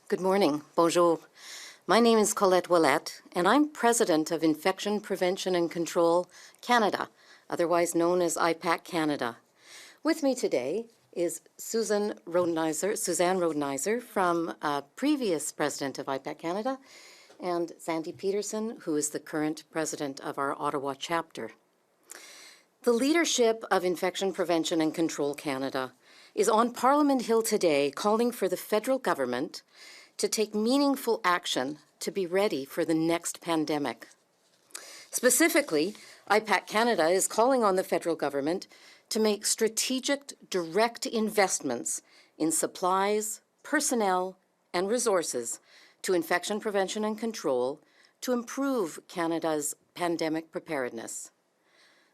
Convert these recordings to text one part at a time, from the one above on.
Good morning. Bonjour. My name is Colette Ouellet, and I'm President of Infection Prevention and Control Canada, otherwise known as IPAC Canada. With me today is Suzanne Rhodenizer from previous President of IPAC Canada, and Sandy Peterson, who is the current President of our Ottawa chapter. The leadership of Infection Prevention and Control Canada is on Parliament Hill today calling for the federal government to take meaningful action to be ready for the next pandemic. Specifically, IPAC Canada is calling on the federal government to make strategic direct investments in supplies, personnel, and resources to infection prevention and control to improve Canada's pandemic preparedness.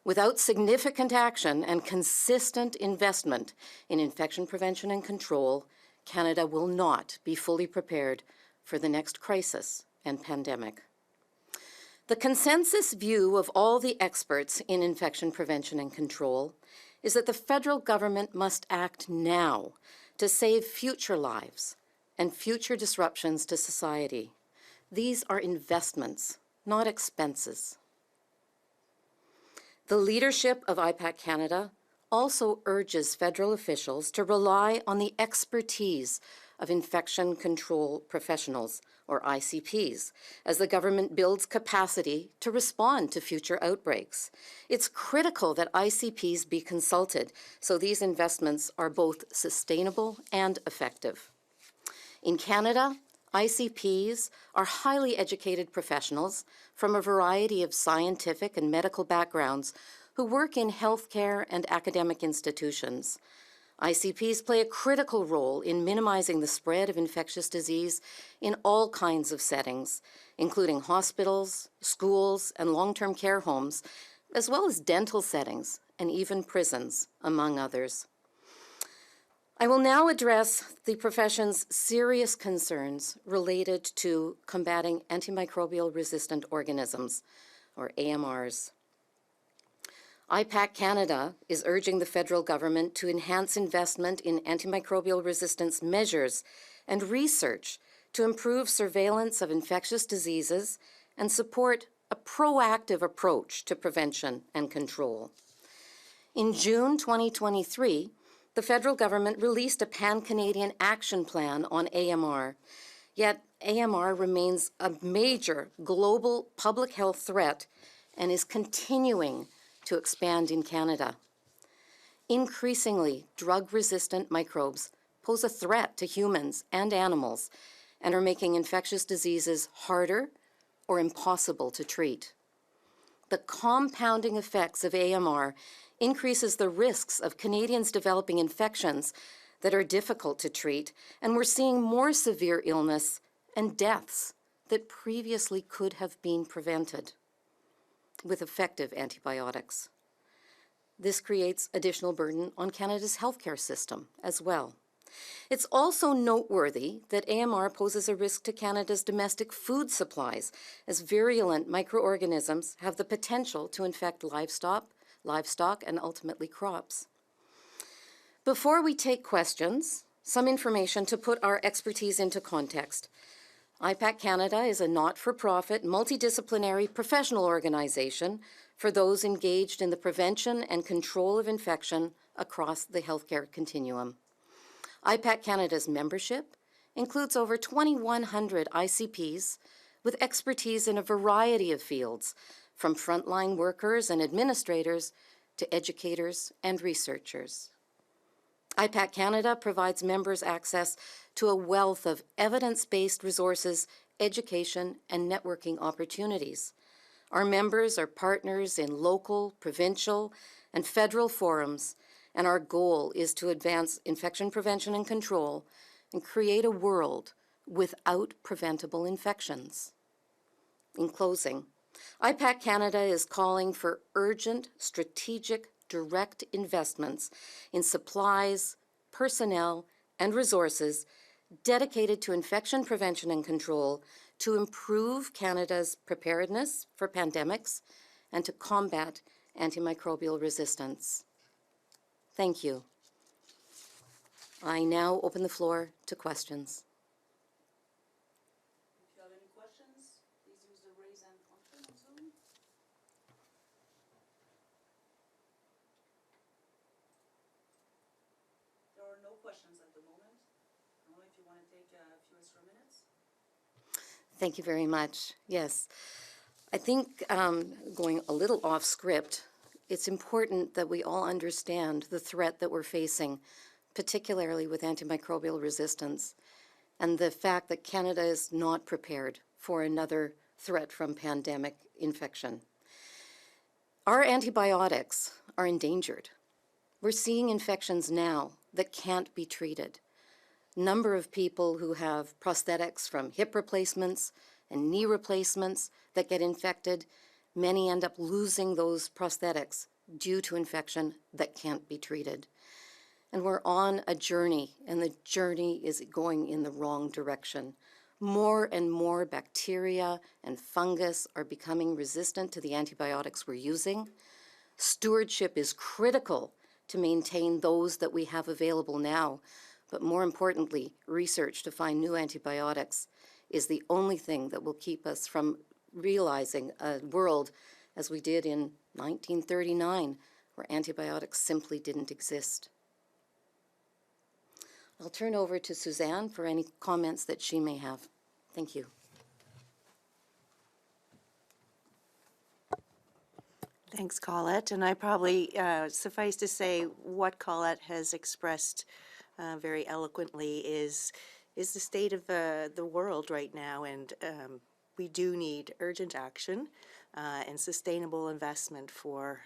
Without significant action and consistent investment in infection prevention and control, Canada will not be fully prepared for the next crisis and pandemic. The consensus view of all the experts in infection prevention and control is that the federal government must act now to save future lives and future disruptions to society. These are investments, not expenses. The leadership of IPAC Canada also urges federal officials to rely on the expertise of infection control professionals, or ICPs, as the government builds capacity to respond to future outbreaks. It's critical that ICPs be consulted so these investments are both sustainable and effective. In Canada, ICPs are highly educated professionals from a variety of scientific and medical backgrounds who work in healthcare and academic institutions. ICPs play a critical role in minimizing the spread of infectious disease in all kinds of settings, including hospitals, schools, and long-term care homes, as well as dental settings and even prisons, among others. I will now address the profession's serious concerns related to combating antimicrobial resistant organisms, or AMRs. IPAC Canada is urging the federal government to enhance investment in antimicrobial resistance measures and research to improve surveillance of infectious diseases and support a proactive approach to prevention and control. In June 2023, the federal government released a pan-Canadian action plan on AMR, yet AMR remains a major global public health threat and is continuing to expand in Canada. Increasingly, drug-resistant microbes pose a threat to humans and animals and are making infectious diseases harder or impossible to treat. The compounding effects of AMR increases the risks of Canadians developing infections that are difficult to treat, and we're seeing more severe illness and deaths that previously could have been prevented with effective antibiotics. This creates additional burden on Canada's healthcare system as well. It's also noteworthy that AMR poses a risk to Canada's domestic food supplies, as virulent microorganisms have the potential to infect livestock, and ultimately crops. Before we take questions, some information to put our expertise into context. IPAC Canada is a not-for-profit, multidisciplinary professional organization for those engaged in the prevention and control of infection across the healthcare continuum. IPAC Canada's membership includes over 2,100 ICPs with expertise in a variety of fields, from frontline workers and administrators to educators and researchers. IPAC Canada provides members access to a wealth of evidence-based resources, education, and networking opportunities. Our members are partners in local, provincial, and federal forums, and our goal is to advance infection prevention and control and create a world without preventable infections. In closing, IPAC Canada is calling for urgent, strategic, direct investments in supplies, personnel, and resources dedicated to infection prevention and control to improve Canada's preparedness for pandemics and to combat antimicrobial resistance. Thank you. I now open the floor to questions. questions at the moment. I don't know if you want to take a few extra minutes. Thank you very much. Yes. I think going a little off script, it's important that we all understand the threat that we're facing, particularly with antimicrobial resistance, and the fact that Canada is not prepared for another threat from pandemic infection. Our antibiotics are endangered. We're seeing infections now that can't be treated. Number of people who have prosthetics from hip replacements and knee replacements that get infected, many end up losing those prosthetics due to infection that can't be treated. And we're on a journey, and the journey is going in the wrong direction. More and more bacteria and fungus are becoming resistant to the antibiotics we're using. Stewardship is critical to maintain those that we have available now, but more importantly, research to find new antibiotics is the only thing that will keep us from realizing a world as we did in 1939, where antibiotics simply didn't exist. I'll turn over to Suzanne for any comments that she may have. Thank you. Thanks, Colette. And I probably suffice to say what Colette has expressed very eloquently is the state of the world right now, and we do need urgent action and sustainable investment for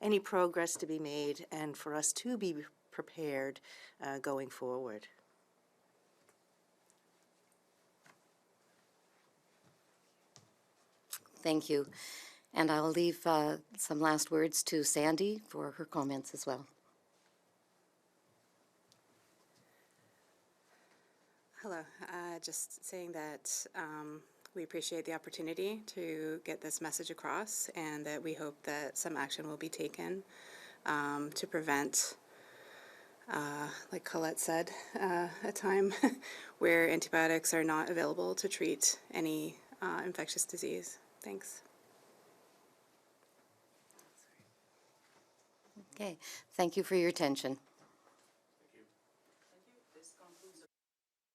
any progress to be made and for us to be prepared going forward. Thank you. And I'll leave some last words to Sandy for her comments as well. Hello. Just saying that we appreciate the opportunity to get this message across, and that we hope that some action will be taken to prevent, like Colette said, a time where antibiotics are not available to treat any infectious disease. Thanks. Okay. Thank you for your attention.